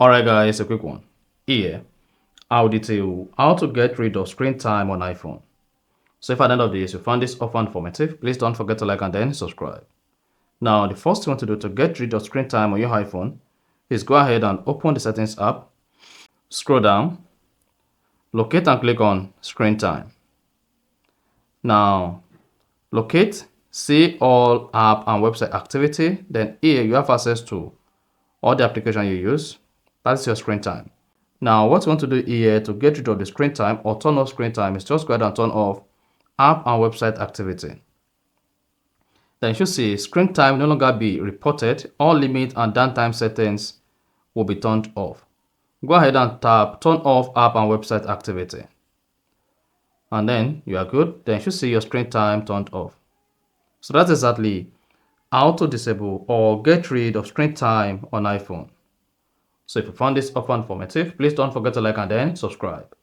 Alright guys, a quick one. Here, I'll detail how to get rid of screen time on iPhone. So if at the end of this you found this offer informative, please don't forget to like and then subscribe. Now, the first thing you want to do to get rid of screen time on your iPhone is go ahead and open the settings app, scroll down, locate and click on screen time. Now, locate, see all app and website activity. Then here you have access to all the application you use. That's your screen time. Now, what you want to do here to get rid of the screen time or turn off screen time is just go ahead and turn off app and website activity. Then you should see screen time no longer be reported. All limit and downtime settings will be turned off. Go ahead and tap turn off app and website activity. And then you are good. Then you should see your screen time turned off. So that's exactly how to disable or get rid of screen time on iPhone. So if you found this offer informative, please don't forget to like and then subscribe.